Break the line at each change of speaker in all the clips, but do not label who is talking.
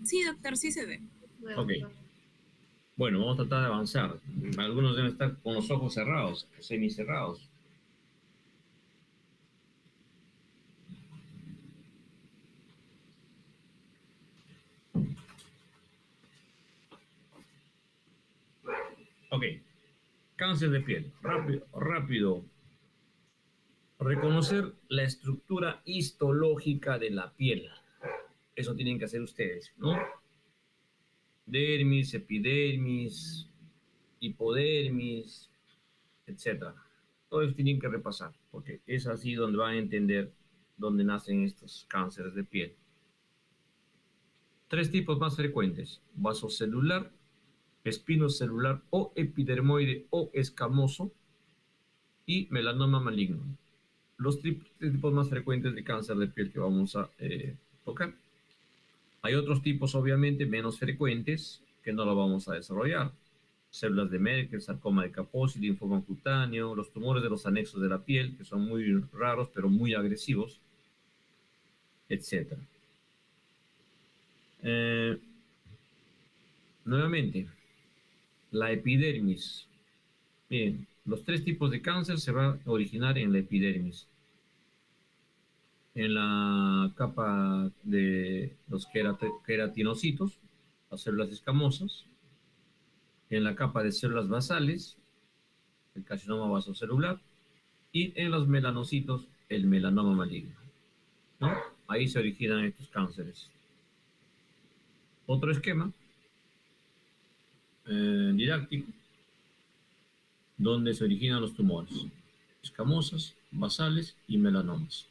Sí, doctor, sí se ve.
Ok. Bueno, vamos a tratar de avanzar. Algunos deben estar con los ojos cerrados, semicerrados. Ok. Cáncer de piel. Rápido, rápido. Reconocer la estructura histológica de la piel. Eso tienen que hacer ustedes, ¿no? Dermis, epidermis, hipodermis, etcétera. Todo eso tienen que repasar, porque es así donde van a entender dónde nacen estos cánceres de piel. Tres tipos más frecuentes: vasocelular, espinocelular o epidermoide o escamoso, y melanoma maligno. Los tres tipos más frecuentes de cáncer de piel que vamos a tocar. Hay otros tipos, obviamente, menos frecuentes que no lo vamos a desarrollar. Células de Merkel, sarcoma de Kaposi, linfoma cutáneo, los tumores de los anexos de la piel, que son muy raros pero muy agresivos, etc. Nuevamente, la epidermis. Bien, los tres tipos de cáncer se van a originar en la epidermis. En la capa de los queratinocitos, las células escamosas. En la capa de células basales, el carcinoma vasocelular. Y en los melanocitos, el melanoma maligno, ¿no? Ahí se originan estos cánceres. Otro esquema didáctico, donde se originan los tumores escamosas, basales y melanomas.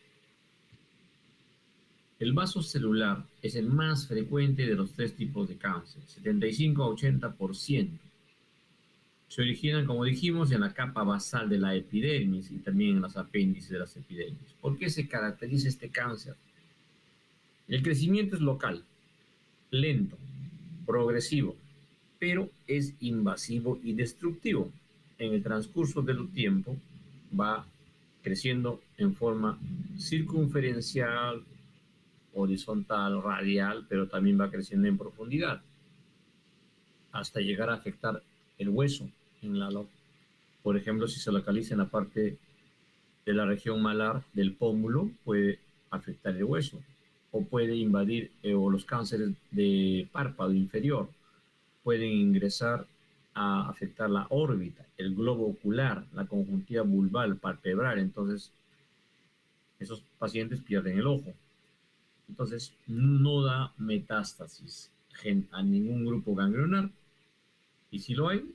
El vaso celular es el más frecuente de los tres tipos de cáncer, 75 a 80%. Se originan, como dijimos, en la capa basal de la epidermis y también en los apéndices de las epidermis. ¿Por qué se caracteriza este cáncer? El crecimiento es local, lento, progresivo, pero es invasivo y destructivo. En el transcurso del tiempo va creciendo en forma circunferencial, horizontal, radial, pero también va creciendo en profundidad hasta llegar a afectar el hueso. Por ejemplo, si se localiza en la parte de la región malar del pómulo, puede afectar el hueso o puede invadir, o los cánceres de párpado inferior pueden ingresar a afectar la órbita, el globo ocular, la conjuntiva vulval, palpebral. Entonces, esos pacientes pierden el ojo. Entonces, no da metástasis a ningún grupo ganglionar, y si lo hay,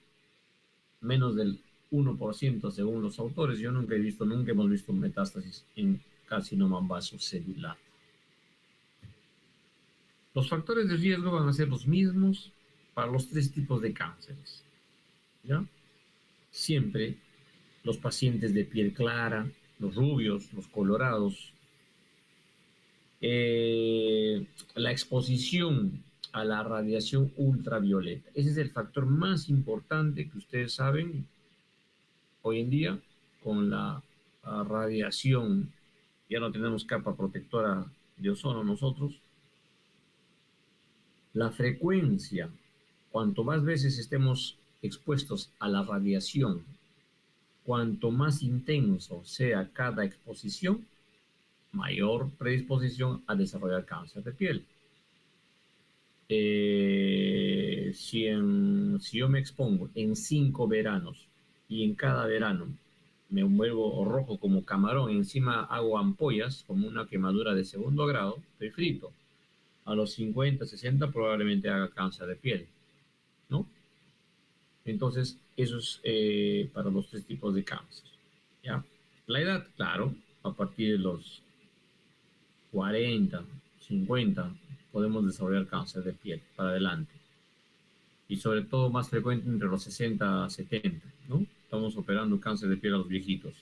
menos del 1% según los autores. Yo nunca hemos visto metástasis en carcinoma vasocelular. Los factores de riesgo van a ser los mismos para los tres tipos de cánceres, ¿ya? Siempre los pacientes de piel clara, los rubios, los colorados, la exposición a la radiación ultravioleta. Ese es el factor más importante que ustedes saben hoy en día. Con la radiación, ya no tenemos capa protectora de ozono nosotros. La frecuencia, cuanto más veces estemos expuestos a la radiación, cuanto más intenso sea cada exposición, mayor predisposición a desarrollar cáncer de piel. Si yo me expongo en 5 veranos y en cada verano me vuelvo rojo como camarón, encima hago ampollas como una quemadura de segundo grado, estoy frito. A los 50, 60 probablemente haga cáncer de piel, ¿no? Entonces, eso es para los tres tipos de cáncer, ¿ya? La edad, claro, a partir de los 40, 50, podemos desarrollar cáncer de piel para adelante. Y sobre todo más frecuente entre los 60 a 70, ¿no? Estamos operando cáncer de piel a los viejitos.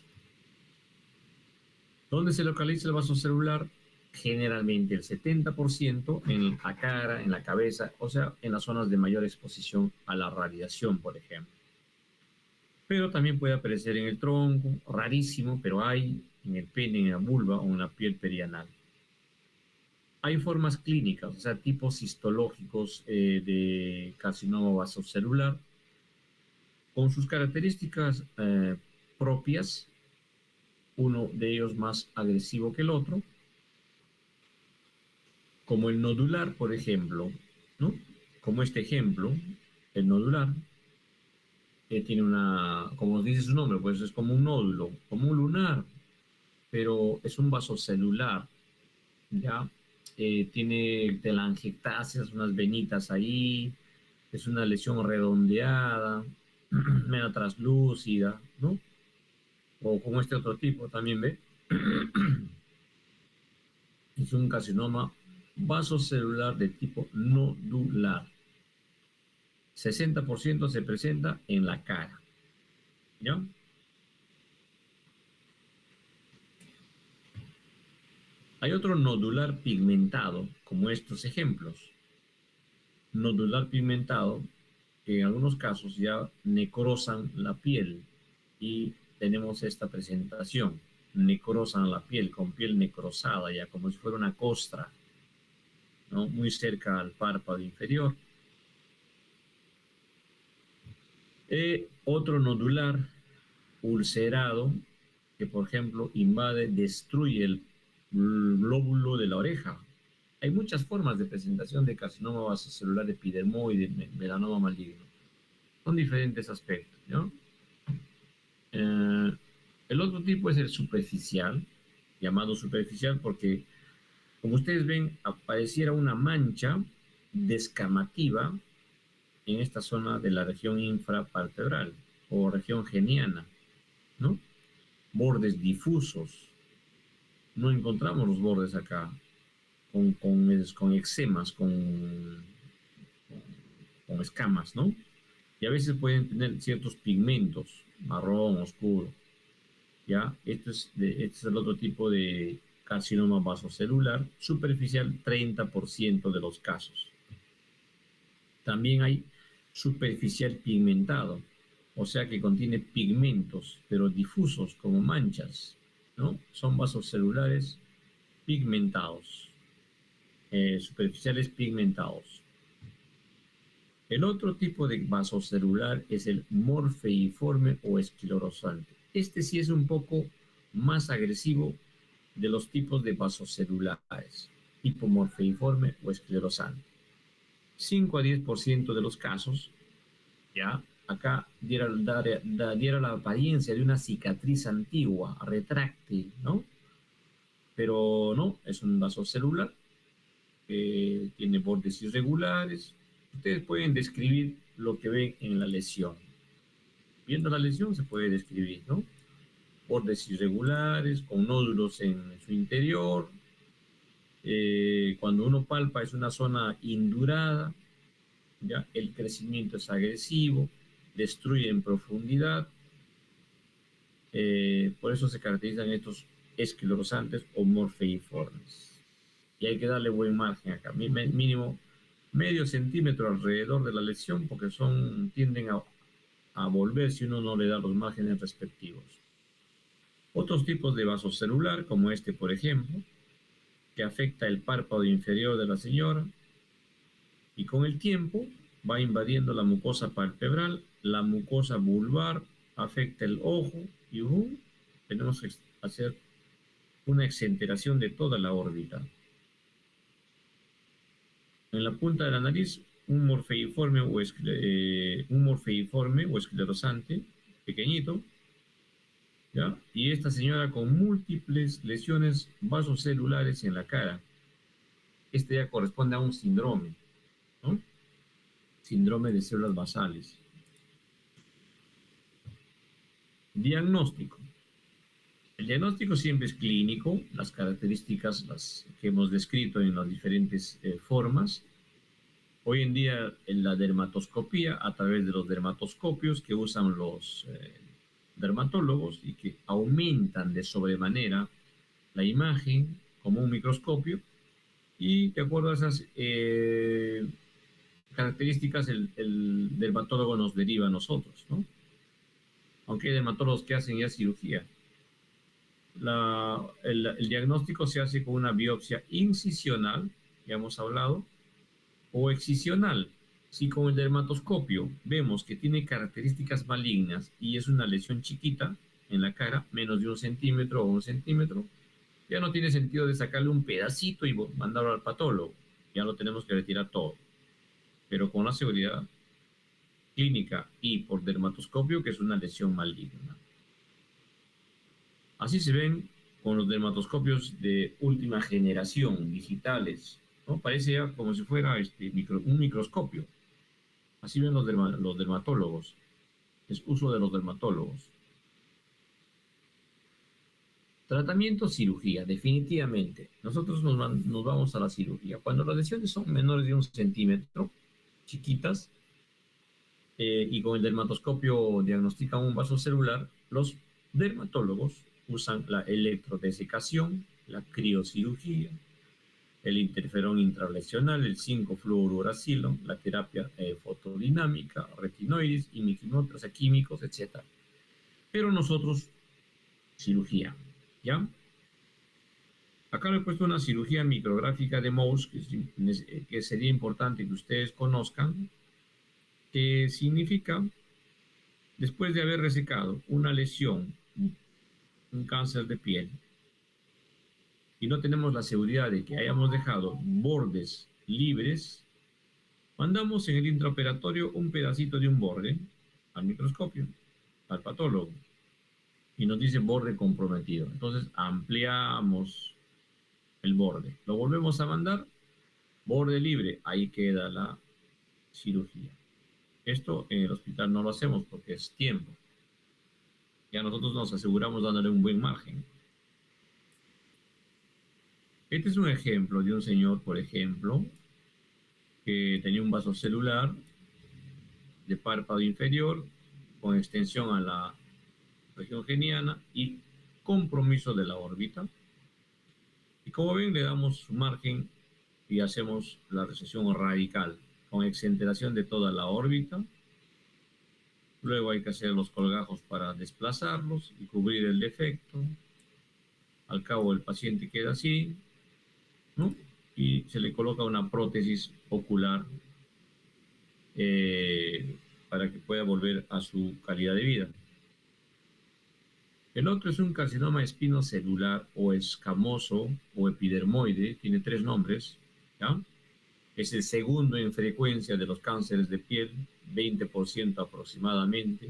¿Dónde se localiza el vaso celular? Generalmente el 70% en la cara, en la cabeza, o sea, en las zonas de mayor exposición a la radiación, por ejemplo. Pero también puede aparecer en el tronco, rarísimo, pero hay en el pene, en la vulva o en la piel perianal. hay formas clínicas, o sea, tipos histológicos de carcinoma vasocelular con sus características propias, uno de ellos más agresivo que el otro, como el nodular, por ejemplo, ¿no? Como este ejemplo, el nodular tiene una, como dice su nombre, pues es como un nódulo, como un lunar, pero es un vasocelular, ¿ya? Tiene telangiectasias, unas venitas ahí, es una lesión redondeada, medio traslúcida, ¿no? O como este otro tipo también, ¿ve? Es un carcinoma vasocelular de tipo nodular. 60% se presenta en la cara, ¿ya? Hay otro nodular pigmentado, como estos ejemplos. Nodular pigmentado, que en algunos casos ya necrosan la piel y tenemos esta presentación. Necrosan la piel, con piel necrosada, ya como si fuera una costra, ¿no? Muy cerca al párpado inferior. Otro nodular ulcerado que, por ejemplo, invade, destruye el lóbulo de la oreja. Hay muchas formas de presentación de carcinoma vasocelular epidermoide, melanoma maligno. Son diferentes aspectos, ¿no? El otro tipo es el superficial, llamado superficial porque, como ustedes ven, apareciera una mancha descamativa en esta zona de la región infrapalpebral o región geniana, ¿no? Bordes difusos. No encontramos los bordes acá con eczemas, con escamas, ¿no? Y a veces pueden tener ciertos pigmentos, marrón, oscuro, ¿ya? Este es el otro tipo de carcinoma vasocelular, superficial, 30% de los casos. También hay superficial pigmentado, o sea que contiene pigmentos, pero difusos como manchas, ¿no? Son vasos celulares pigmentados, superficiales pigmentados. El otro tipo de vasocelular es el morfeiforme o esclerosante. Este sí es un poco más agresivo de los tipos de vasocelulares, tipo morfeiforme o esclerosante. 5 a 10% de los casos, ya, acá diera la apariencia de una cicatriz antigua, retráctil, ¿no? Pero no, es un vasocelular que tiene bordes irregulares. Ustedes pueden describir lo que ven en la lesión. Viendo la lesión se puede describir, ¿no? Bordes irregulares, con nódulos en su interior. Cuando uno palpa es una zona indurada, ¿ya? El crecimiento es agresivo, destruye en profundidad. Por eso se caracterizan estos esclerosantes o morfeiformes. Y hay que darle buen margen acá, mínimo medio centímetro alrededor de la lesión, porque tienden a volver si uno no le da los márgenes respectivos. Otros tipos de vasocelular, como este, por ejemplo, que afecta el párpado inferior de la señora y con el tiempo va invadiendo la mucosa palpebral, la mucosa vulvar, afecta el ojo y tenemos que hacer una exenteración de toda la órbita. En la punta de la nariz, un morfeiforme o esclerosante pequeñito, ¿ya? Y esta señora con múltiples lesiones vasocelulares en la cara. Este ya corresponde a un síndrome, ¿no? Síndrome de células basales. Diagnóstico. El diagnóstico siempre es clínico, las características las que hemos descrito en las diferentes formas. Hoy en día en la dermatoscopía, a través de los dermatoscopios que usan los dermatólogos y que aumentan de sobremanera la imagen como un microscopio, y de acuerdo a esas características el dermatólogo nos deriva a nosotros, ¿no? Aunque hay dermatólogos que hacen ya cirugía. El diagnóstico se hace con una biopsia incisional ya hemos hablado, o excisional. Si con el dermatoscopio vemos que tiene características malignas y es una lesión chiquita en la cara, menos de 1 centímetro o 1 centímetro, ya no tiene sentido de sacarle un pedacito y mandarlo al patólogo. Ya lo tenemos que retirar todo. Pero con la seguridad clínica y por dermatoscopio que es una lesión maligna. Así se ven con los dermatoscopios de última generación, digitales, ¿no? Parece ya como si fuera un microscopio. Así ven los dermatólogos. Es uso de los dermatólogos. Tratamiento, cirugía, definitivamente. Nosotros nos vamos a la cirugía. Cuando las lesiones son menores de 1 centímetro, chiquitas, y con el dermatoscopio diagnostican un vaso celular, los dermatólogos usan la electrodesecación, la criocirugía, el interferón intralesional, el 5-fluorouracilo, la terapia fotodinámica, retinoides, imiquimiotres, químicos, etc. Pero nosotros, cirugía, ¿ya? Acá le he puesto una cirugía micrográfica de Mohs, que sería importante que ustedes conozcan, que significa, después de haber resecado una lesión, un cáncer de piel, y no tenemos la seguridad de que hayamos dejado bordes libres, mandamos en el intraoperatorio un pedacito de un borde al microscopio, al patólogo, y nos dice borde comprometido. Entonces ampliamos el borde, lo volvemos a mandar, borde libre, ahí queda la cirugía. Esto en el hospital no lo hacemos porque es tiempo. Ya nosotros nos aseguramos dándole un buen margen. Este es un ejemplo de un señor, por ejemplo, que tenía un vaso celular de párpado inferior con extensión a la región geniana y compromiso de la órbita. Y como ven, le damos su margen y hacemos la recesión radical con exenteración de toda la órbita. Luego hay que hacer los colgajos para desplazarlos y cubrir el defecto. Al cabo el paciente queda así, ¿no? Y se le coloca una prótesis ocular para que pueda volver a su calidad de vida. El otro es un carcinoma espinocelular o escamoso o epidermoide, tiene 3 nombres, ¿ya? Es el segundo en frecuencia de los cánceres de piel, 20% aproximadamente.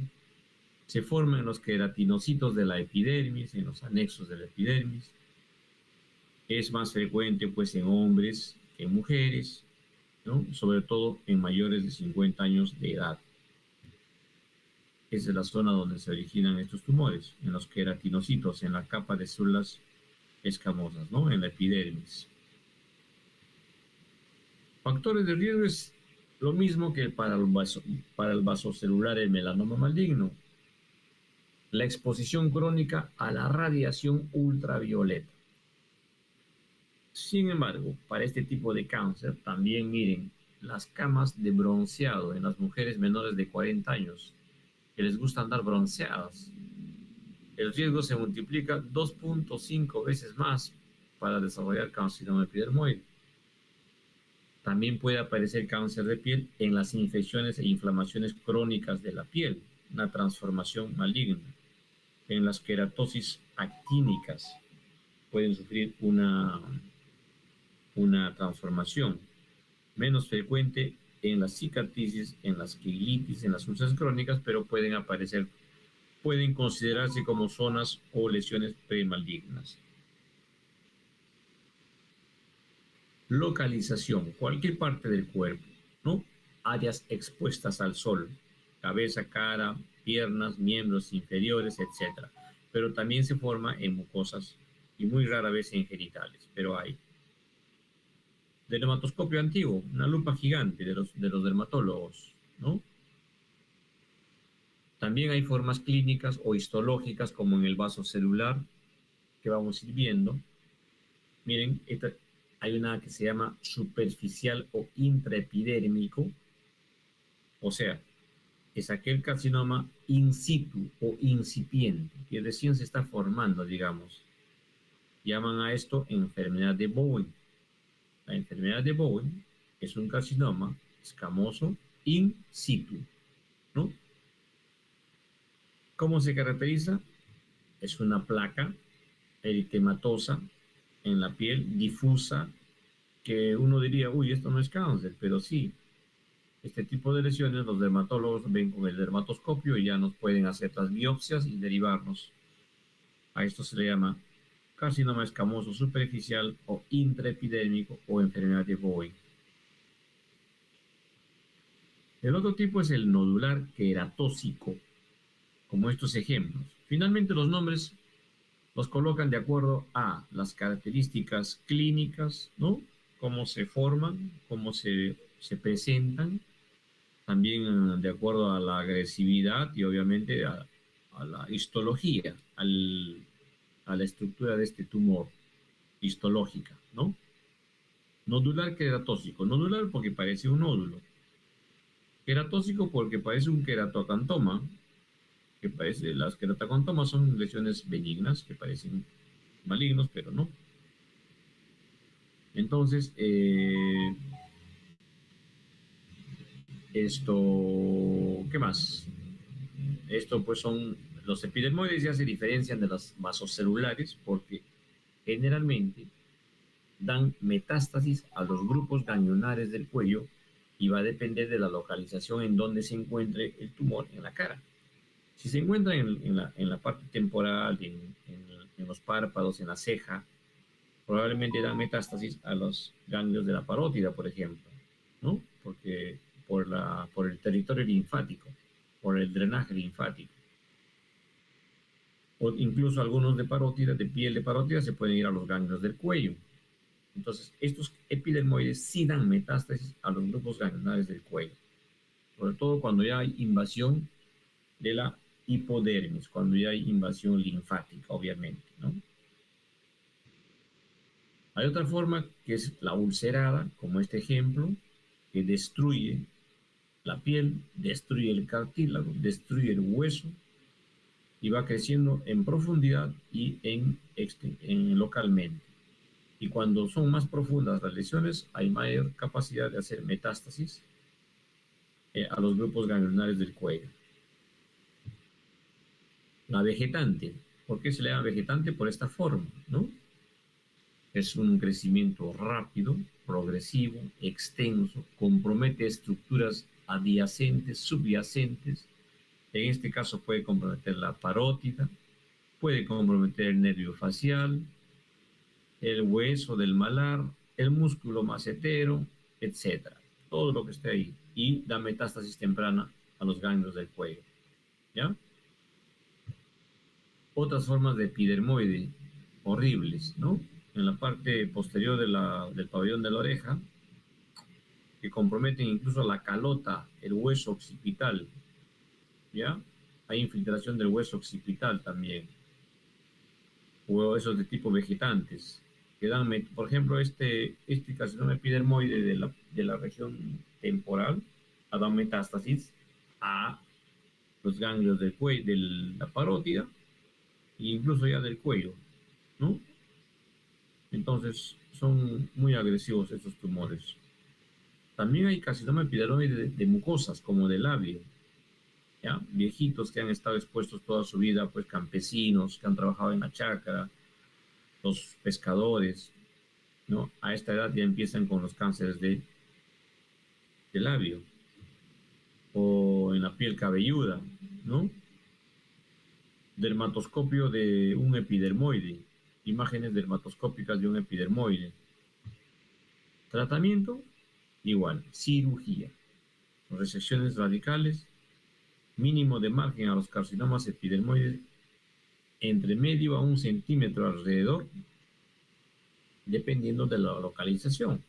Se forma en los queratinocitos de la epidermis, en los anexos de la epidermis. Es más frecuente pues en hombres que en mujeres, ¿no? Sobre todo en mayores de 50 años de edad. Esa es la zona donde se originan estos tumores, en los queratinocitos, en la capa de células escamosas, ¿no? En la epidermis. Factores de riesgo es lo mismo que para el vasocelular, el melanoma maligno. La exposición crónica a la radiación ultravioleta. Sin embargo, para este tipo de cáncer, también miren las camas de bronceado en las mujeres menores de 40 años, que les gusta andar bronceadas. El riesgo se multiplica 2.5 veces más para desarrollar carcinoma epidermoide. También puede aparecer cáncer de piel en las infecciones e inflamaciones crónicas de la piel, una transformación maligna. En las queratosis actínicas pueden sufrir una transformación. Menos frecuente en las cicatrices, en las quilitis, en las úlceras crónicas, pero pueden aparecer, pueden considerarse como zonas o lesiones premalignas. Localización, cualquier parte del cuerpo, ¿no? Áreas expuestas al sol, cabeza, cara, piernas, miembros inferiores, etc. Pero también se forma en mucosas y muy rara vez en genitales, pero hay. Dermatoscopio antiguo, una lupa gigante de los dermatólogos, ¿no? También hay formas clínicas o histológicas como en el vaso celular que vamos a ir viendo. Miren, hay una que se llama superficial o intraepidérmico, o sea, es aquel carcinoma in situ o incipiente, que recién se está formando, digamos. Llaman a esto enfermedad de Bowen. La enfermedad de Bowen es un carcinoma escamoso in situ, ¿no? ¿Cómo se caracteriza? Es una placa eritematosa en la piel, difusa, que uno diría, uy, esto no es cáncer, pero sí. Este tipo de lesiones los dermatólogos ven con el dermatoscopio y ya nos pueden hacer las biopsias y derivarnos. A esto se le llama carcinoma escamoso superficial o intraepidérmico o enfermedad de Bowen. El otro tipo es el nodular queratóxico, como estos ejemplos. Finalmente los nombres los colocan de acuerdo a las características clínicas, ¿no? Cómo se forman, cómo se presentan, también de acuerdo a la agresividad y obviamente a la histología, a la estructura de este tumor histológica, ¿no? Nodular queratóxico. Nodular porque parece un nódulo. Queratóxico porque parece un queratoacantoma, que parece, las queratoacantomas son lesiones benignas que parecen malignos, pero no. Entonces, ¿qué más? Esto pues son, los epidermoides ya se diferencian de las vasocelulares porque generalmente dan metástasis a los grupos ganglionares del cuello y va a depender de la localización en donde se encuentre el tumor en la cara. Si se encuentra en la parte temporal, en los párpados, en la ceja, probablemente dan metástasis a los ganglios de la parótida, por ejemplo, ¿no? Porque por el territorio linfático, por el drenaje linfático. O incluso algunos de parótida, de piel de parótida, se pueden ir a los ganglios del cuello. Entonces, estos epidermoides sí dan metástasis a los grupos ganglionares del cuello, sobre todo cuando ya hay invasión de la hipodermis, cuando ya hay invasión linfática, obviamente, ¿no? Hay otra forma que es la ulcerada, como este ejemplo, que destruye la piel, destruye el cartílago, destruye el hueso y va creciendo en profundidad y localmente. Y cuando son más profundas las lesiones, hay mayor capacidad de hacer metástasis a los grupos ganglionares del cuello. La vegetante. ¿Por qué se le llama vegetante? Por esta forma, ¿no? Es un crecimiento rápido, progresivo, extenso, compromete estructuras adyacentes, subyacentes. En este caso puede comprometer la parótida, puede comprometer el nervio facial, el hueso del malar, el músculo macetero, etcétera. Todo lo que esté ahí. Y da metástasis temprana a los ganglios del cuello. ¿Ya? Otras formas de epidermoide horribles, ¿no? En la parte posterior del pabellón de la oreja, que comprometen incluso la calota, el hueso occipital, ¿ya? Hay infiltración del hueso occipital también, o esos de tipo vegetantes, que dan, por ejemplo, este carcinoma epidermoide de la región temporal, ha dado metástasis a los ganglios del cuello, de la parótida, e incluso ya del cuello, ¿no? Entonces, son muy agresivos estos tumores. También hay carcinoma epidermoide de mucosas, como del labio, ¿ya? Viejitos que han estado expuestos toda su vida, pues campesinos que han trabajado en la chacra, los pescadores, ¿no? A esta edad ya empiezan con los cánceres de labio o en la piel cabelluda, ¿no? Dermatoscopio de un epidermoide, imágenes dermatoscópicas de un epidermoide. Tratamiento, igual, cirugía, resecciones radicales, mínimo de margen a los carcinomas epidermoides entre medio a 1 centímetro alrededor, dependiendo de la localización.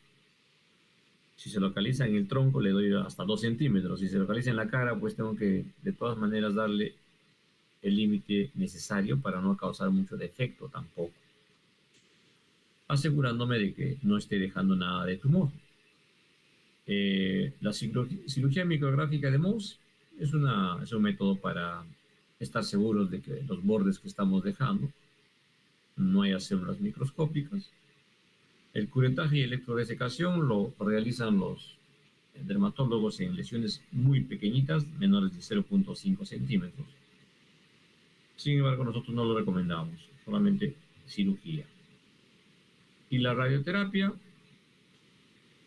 Si se localiza en el tronco, le doy hasta 2 centímetros. Si se localiza en la cara, pues tengo que de todas maneras darle el límite necesario para no causar mucho defecto tampoco, asegurándome de que no esté dejando nada de tumor. La cirugía micrográfica de Mohs es un método para estar seguros de que los bordes que estamos dejando no haya células microscópicas. El curetaje y electrodesecación lo realizan los dermatólogos en lesiones muy pequeñitas, menores de 0,5 centímetros. Sin embargo, nosotros no lo recomendamos, solamente cirugía. Y la radioterapia,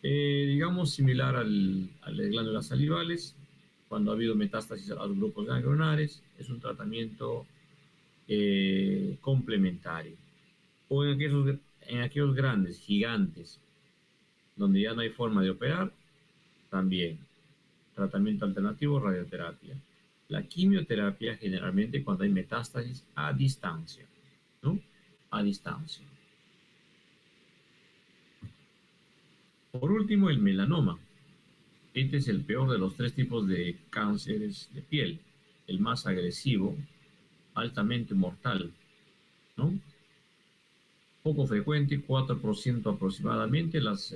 digamos, similar a las glándulas salivales, cuando ha habido metástasis a los grupos ganglionares, es un tratamiento complementario. O en aquellos grandes, gigantes, donde ya no hay forma de operar, también tratamiento alternativo, radioterapia. La quimioterapia generalmente cuando hay metástasis a distancia, ¿no? A distancia. Por último, el melanoma. Este es el peor de los tres tipos de cánceres de piel, el más agresivo, altamente mortal, ¿no? Poco frecuente, 4% aproximadamente. Las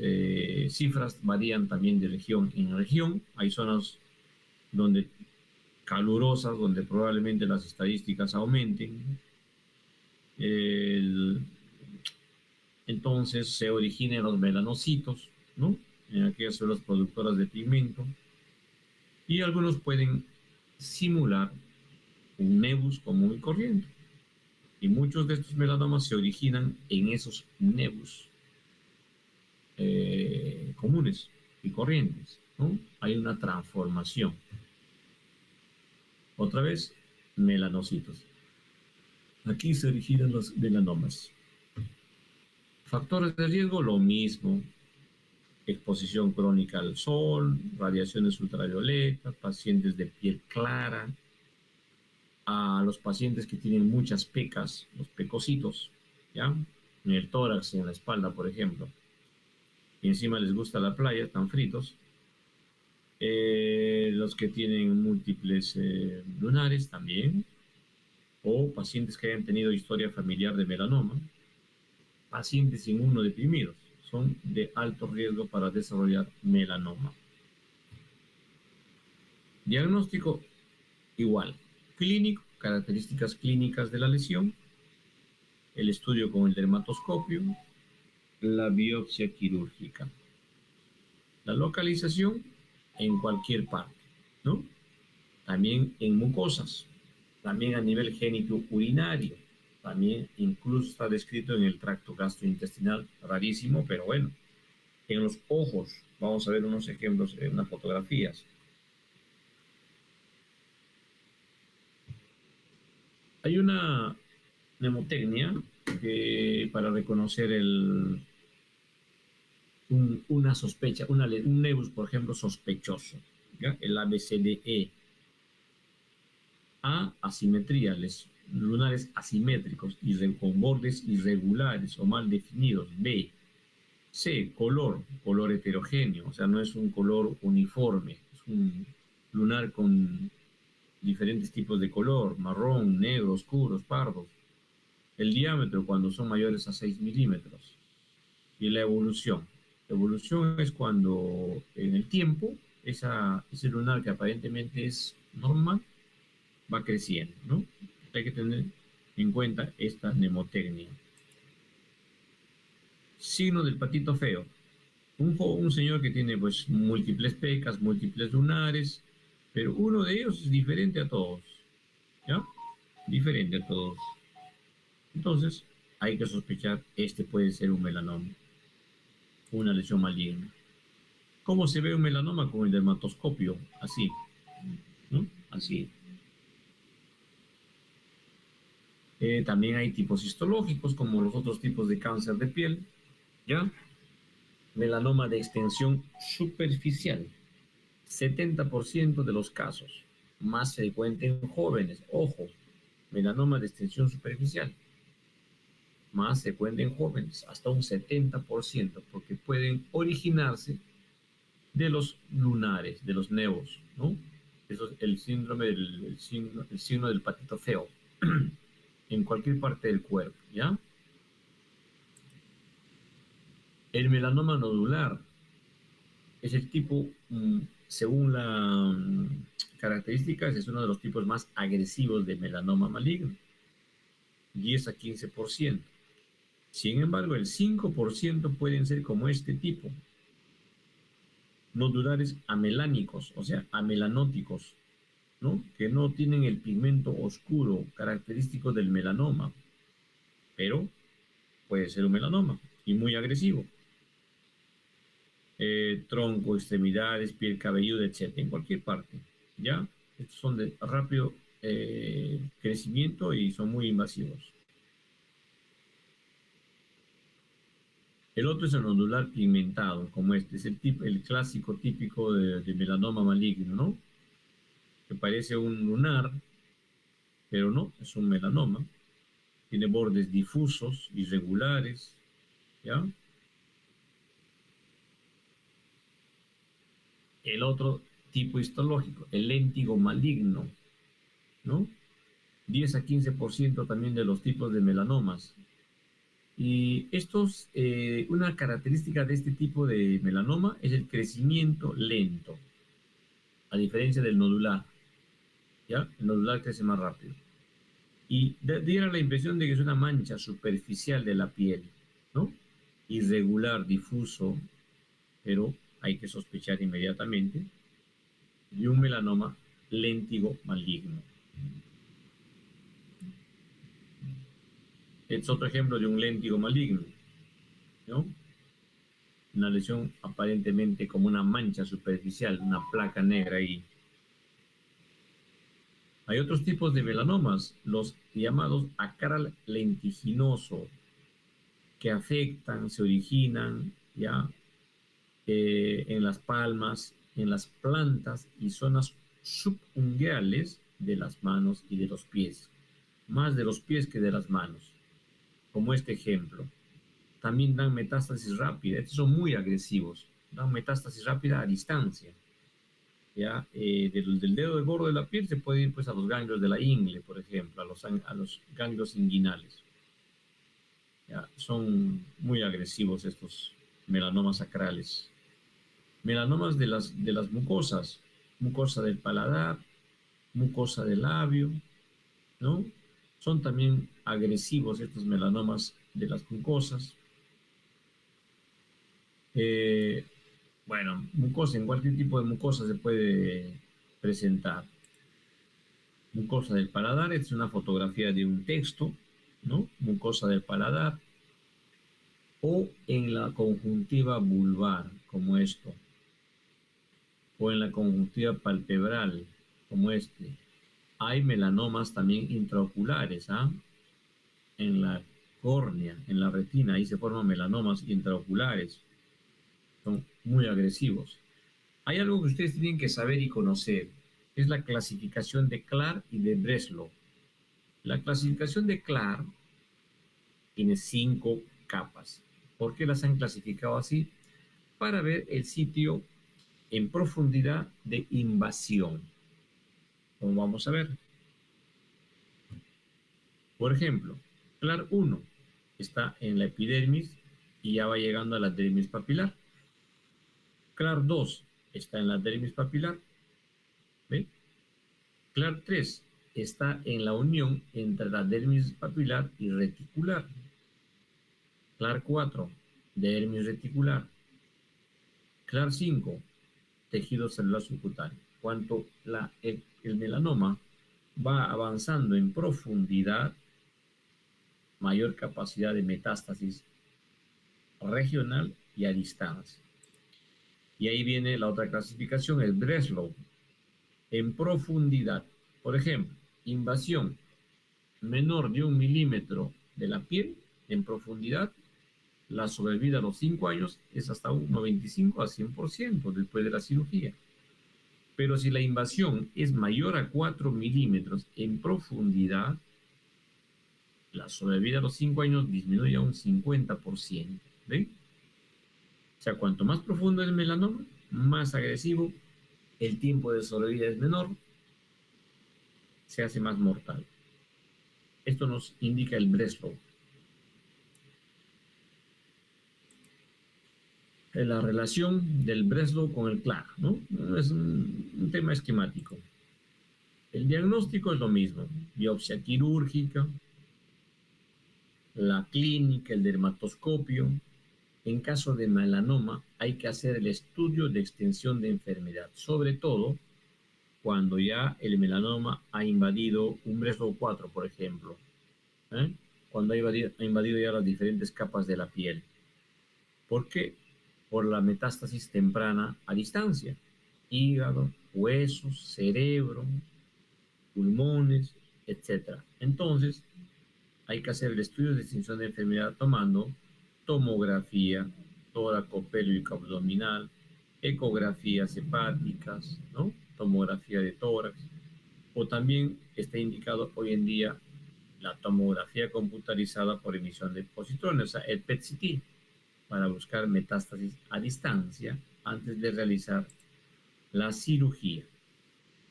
cifras varían también de región en región. Hay zonas donde calurosas, donde probablemente las estadísticas aumenten. El, entonces se originan los melanocitos, ¿no? En aquellas células productoras de pigmento. Y algunos pueden simular un nebus común y corriente. Y muchos de estos melanomas se originan en esos nebus comunes y corrientes, ¿no? Hay una transformación. Otra vez, melanocitos. Aquí se originan los melanomas. Factores de riesgo, lo mismo. Exposición crónica al sol, radiaciones ultravioletas, pacientes de piel clara, a los pacientes que tienen muchas pecas, los pecocitos, ¿ya? En el tórax, en la espalda, por ejemplo. Y encima les gusta la playa, están fritos. Los que tienen múltiples lunares también, o pacientes que hayan tenido historia familiar de melanoma, pacientes inmunodeprimidos, son de alto riesgo para desarrollar melanoma. Diagnóstico igual, clínico, características clínicas de la lesión, el estudio con el dermatoscopio, la biopsia quirúrgica. La localización en cualquier parte, ¿no? También en mucosas, también a nivel génito urinario, también incluso está descrito en el tracto gastrointestinal, rarísimo, pero bueno. En los ojos, vamos a ver unos ejemplos en unas fotografías. Hay una mnemotecnia que para reconocer una sospecha, un nebus, por ejemplo, sospechoso, ¿ya? El ABCDE. A, asimetría, lunares asimétricos con bordes irregulares o mal definidos. B, C, color heterogéneo, o sea, no es un color uniforme, es un lunar con diferentes tipos de color, marrón, negro, oscuros, pardos. El diámetro cuando son mayores a 6 milímetros. Y la evolución. La evolución es cuando en el tiempo ese lunar que aparentemente es normal va creciendo, ¿no? Hay que tener en cuenta esta mnemotecnia. Signo del patito feo. Un señor que tiene pues múltiples pecas, múltiples lunares, pero uno de ellos es diferente a todos, ¿ya? Diferente a todos. Entonces, hay que sospechar, este puede ser un melanoma, una lesión maligna. ¿Cómo se ve un melanoma? Con el dermatoscopio, así, ¿no? Así. También hay tipos histológicos, como los otros tipos de cáncer de piel, ¿ya? Melanoma de extensión superficial, 70% de los casos, más frecuente en jóvenes, ojo, melanoma de extensión superficial, más frecuente en jóvenes, hasta un 70%, porque pueden originarse de los lunares, de los nevos, ¿no? Eso es el síndrome el signo del patito feo, en cualquier parte del cuerpo, ¿ya? El melanoma nodular es el tipo, según las características, es uno de los tipos más agresivos de melanoma maligno, 10 a 15%. Sin embargo, el 5% pueden ser como este tipo, nodulares amelánicos, o sea, amelanóticos, ¿no? Que no tienen el pigmento oscuro característico del melanoma, pero puede ser un melanoma y muy agresivo. Tronco, extremidades, piel cabelluda, etc. En cualquier parte, ¿ya? Estos son de rápido crecimiento y son muy invasivos. El otro es el nodular pigmentado, como este, es el clásico típico de melanoma maligno, ¿no? Que parece un lunar, pero no, es un melanoma. Tiene bordes difusos, irregulares, ¿ya? El otro tipo histológico, el léntigo maligno, ¿no? 10 a 15% también de los tipos de melanomas. Y una característica de este tipo de melanoma es el crecimiento lento, a diferencia del nodular, ¿ya? El nodular crece más rápido. Y diera la impresión de que es una mancha superficial de la piel, ¿no? Irregular, difuso, pero hay que sospechar inmediatamente de un melanoma léntigo maligno. Es otro ejemplo de un léntigo maligno, ¿no? Una lesión aparentemente como una mancha superficial, una placa negra ahí. Hay otros tipos de melanomas, los llamados acral lentiginoso, que afectan, se originan ya en las palmas, en las plantas y zonas subungueales de las manos y de los pies, más de los pies que de las manos, como este ejemplo. También dan metástasis rápida, estos son muy agresivos, dan metástasis rápida a distancia. ¿Ya? Del dedo de gordo de la piel se puede ir pues, a los ganglios de la ingle, por ejemplo, a los ganglios inguinales. ¿Ya? Son muy agresivos estos melanomas acrales. Melanomas de las mucosas, mucosa del paladar, mucosa del labio, ¿no? Son también agresivos estos melanomas de las mucosas. Bueno, mucosa, en cualquier tipo de mucosa se puede presentar. Mucosa del paladar, esta es una fotografía de un texto, ¿no? Mucosa del paladar. O en la conjuntiva vulvar, como esto. O en la conjuntiva palpebral, como este. Hay melanomas también intraoculares, ¿ah? En la córnea, en la retina, ahí se forman melanomas intraoculares. Son muy agresivos. Hay algo que ustedes tienen que saber y conocer. Es la clasificación de Clark y de Breslow. La clasificación de Clark tiene 5 capas. ¿Por qué las han clasificado así? Para ver el sitio en profundidad de invasión. Como vamos a ver. Por ejemplo, Clark 1 está en la epidermis y ya va llegando a la dermis papilar. Clark 2 está en la dermis papilar. ¿Ven? Clark 3 está en la unión entre la dermis papilar y reticular. Clark 4, dermis reticular. Clark 5, tejido celular subcutáneo. Cuanto el melanoma va avanzando en profundidad, mayor capacidad de metástasis regional y a distancia. Y ahí viene la otra clasificación, el Breslow. En profundidad, por ejemplo, invasión menor de 1 milímetro de la piel en profundidad, la sobrevida a los 5 años es hasta un 95 a 100% después de la cirugía. Pero si la invasión es mayor a 4 milímetros en profundidad, la sobrevida a los 5 años disminuye a un 50%. ¿Ven? O sea, cuanto más profundo es el melanoma, más agresivo, el tiempo de sobrevida es menor, se hace más mortal. Esto nos indica el Breslow. La relación del Breslow con el Clark, ¿no? Es un tema esquemático. El diagnóstico es lo mismo, biopsia quirúrgica, la clínica, el dermatoscopio. En caso de melanoma hay que hacer el estudio de extensión de enfermedad, sobre todo cuando ya el melanoma ha invadido un Breslow 4, por ejemplo, ¿eh? Cuando ha invadido ya las diferentes capas de la piel. ¿Por qué? Por la metástasis temprana a distancia. Hígado, huesos, cerebro, pulmones, etc. Entonces, hay que hacer el estudio de extinción de enfermedad tomando tomografía, tóraco pélvico abdominal, ecografías hepáticas, ¿no? Tomografía de tórax, o también está indicado hoy en día la tomografía computarizada por emisión de positrones, o sea, el PET-CT, para buscar metástasis a distancia antes de realizar la cirugía.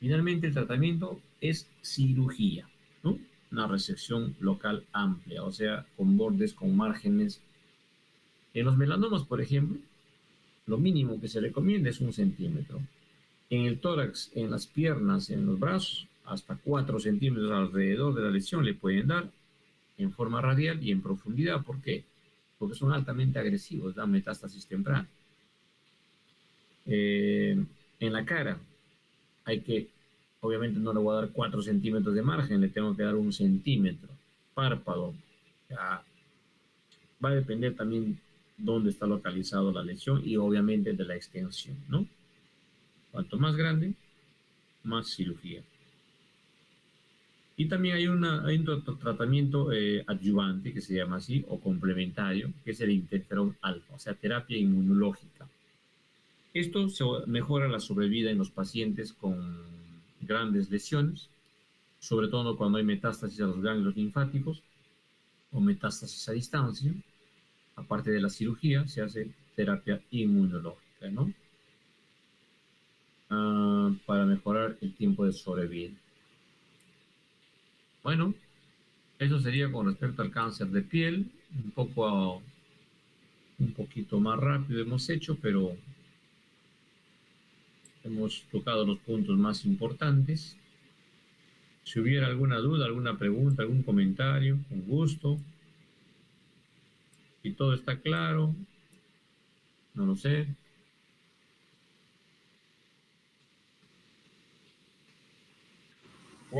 Finalmente, el tratamiento es cirugía, ¿no? Una resección local amplia, o sea, con bordes, con márgenes. En los melanomas, por ejemplo, lo mínimo que se recomienda es 1 centímetro. En el tórax, en las piernas, en los brazos, hasta 4 centímetros alrededor de la lesión le pueden dar en forma radial y en profundidad. ¿Por qué? Porque son altamente agresivos, dan metástasis temprana. En la cara hay que, obviamente no le voy a dar 4 centímetros de margen, le tengo que dar 1 centímetro. Párpado, ya, va a depender también dónde está localizado la lesión y obviamente de la extensión, ¿no? Cuanto más grande, más cirugía. Y también hay un tratamiento adyuvante, que se llama así, o complementario, que es el interferón alfa, o sea, terapia inmunológica. Esto mejora la sobrevida en los pacientes con grandes lesiones, sobre todo cuando hay metástasis a los ganglios linfáticos o metástasis a distancia. Aparte de la cirugía, se hace terapia inmunológica, ¿no? Para mejorar el tiempo de sobrevida. Bueno, eso sería con respecto al cáncer de piel. Un poquito más rápido hemos hecho, pero hemos tocado los puntos más importantes. Si hubiera alguna duda, alguna pregunta, algún comentario, con gusto. Si todo está claro, no lo sé.